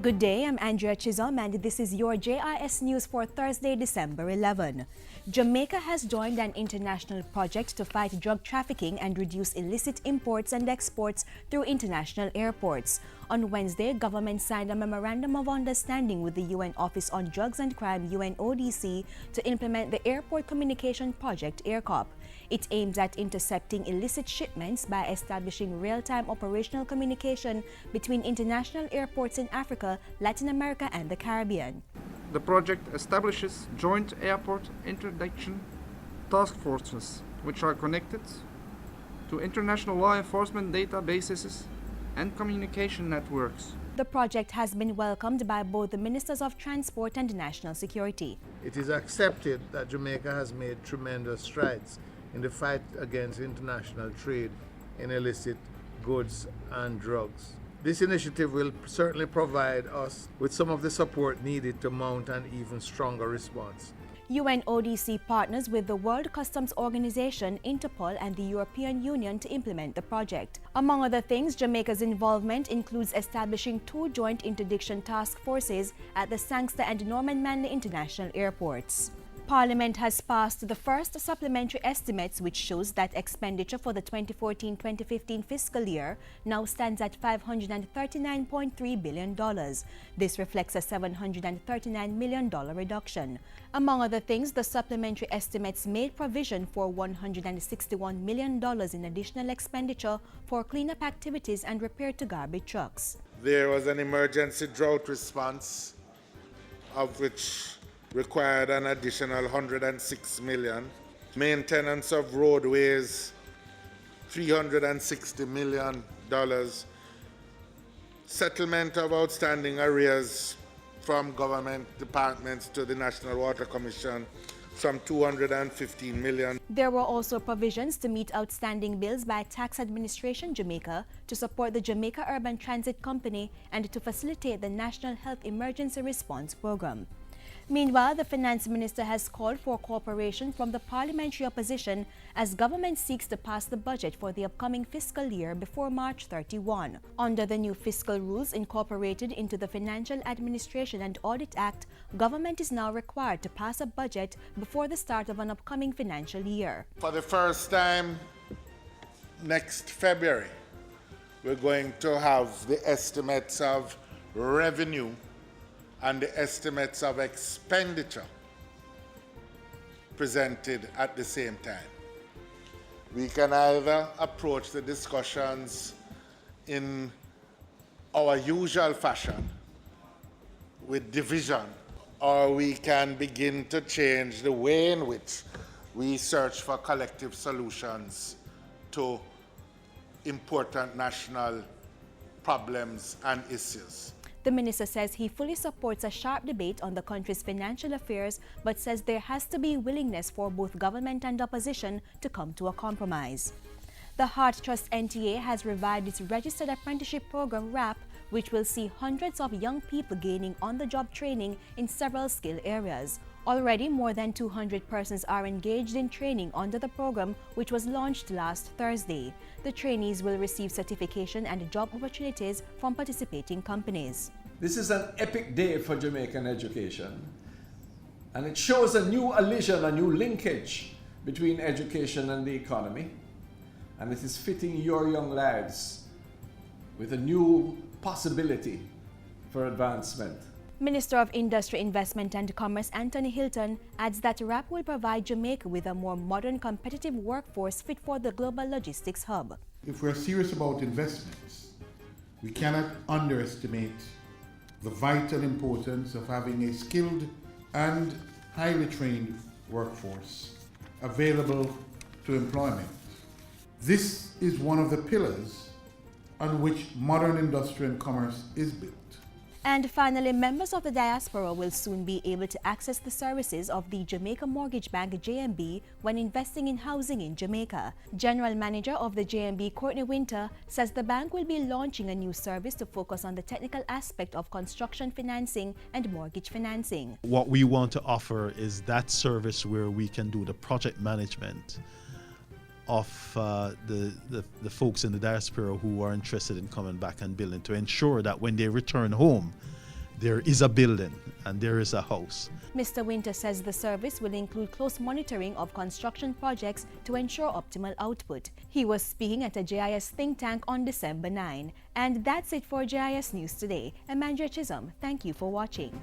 Good day, I'm Andrea Chisholm and this is your JIS News for Thursday, December 11. Jamaica has joined an international project to fight drug trafficking and reduce illicit imports and exports through international airports. On Wednesday, government signed a Memorandum of Understanding with the UN Office on Drugs and Crime UNODC to implement the Airport Communication Project AirCop. It aims at intercepting illicit shipments by establishing real-time operational communication between international airports in Africa, Latin America and the Caribbean. The project establishes joint airport interdiction task forces, which are connected to international law enforcement databases and communication networks. The project has been welcomed by both the Ministers of Transport and National Security. It is accepted that Jamaica has made tremendous strides in the fight against international trade in illicit goods and drugs. This initiative will certainly provide us with some of the support needed to mount an even stronger response. UNODC partners with the World Customs Organization, Interpol and the European Union to implement the project. Among other things, Jamaica's involvement includes establishing 2 joint interdiction task forces at the Sangster and Norman Manley International Airports. Parliament has passed the first supplementary estimates, which shows that expenditure for the 2014-2015 fiscal year now stands at $539.3 billion. This reflects a $739 million reduction. Among other things, the supplementary estimates made provision for $161 million in additional expenditure for cleanup activities and repair to garbage trucks. There was an emergency drought response, of which required an additional $106 million. Maintenance of roadways, $360 million. Settlement of outstanding arrears from government departments to the National Water Commission, some $215 million. There were also provisions to meet outstanding bills by Tax Administration Jamaica, to support the Jamaica Urban Transit Company, and to facilitate the National Health Emergency Response Program. Meanwhile, the Finance Minister has called for cooperation from the parliamentary opposition as government seeks to pass the budget for the upcoming fiscal year before March 31. Under the new fiscal rules incorporated into the Financial Administration and Audit Act, government is now required to pass a budget before the start of an upcoming financial year. For the first time next February, we're going to have the estimates of revenue and the estimates of expenditure presented at the same time. We can either approach the discussions in our usual fashion with division, or we can begin to change the way in which we search for collective solutions to important national problems and issues. The minister says he fully supports a sharp debate on the country's financial affairs, but says there has to be willingness for both government and opposition to come to a compromise. The Heart Trust NTA has revived its Registered Apprenticeship Program RAP, which will see hundreds of young people gaining on-the-job training in several skill areas. Already, more than 200 persons are engaged in training under the program, which was launched last Thursday. The trainees will receive certification and job opportunities from participating companies. This is an epic day for Jamaican education, and it shows a new allision, a new linkage between education and the economy, and it is fitting your young lives with a new possibility for advancement. Minister of Industry, Investment and Commerce Anthony Hilton adds that RAP will provide Jamaica with a more modern, competitive workforce fit for the global logistics hub. If we're serious about investments, we cannot underestimate the vital importance of having a skilled and highly trained workforce available to employment. This is one of the pillars on which modern industry and commerce is built. And finally, members of the diaspora will soon be able to access the services of the Jamaica Mortgage Bank JMB when investing in housing in Jamaica. General Manager of the JMB, Courtney Winter, says the bank will be launching a new service to focus on the technical aspect of construction financing and mortgage financing. What we want to offer is that service where we can do the project management of the folks in the diaspora who are interested in coming back and building, to ensure that when they return home, there is a building and there is a house. Mr. Winter says the service will include close monitoring of construction projects to ensure optimal output. He was speaking at a JIS think tank on December 9. And that's it for JIS News Today. I'm Andrea Chisholm. Thank you for watching.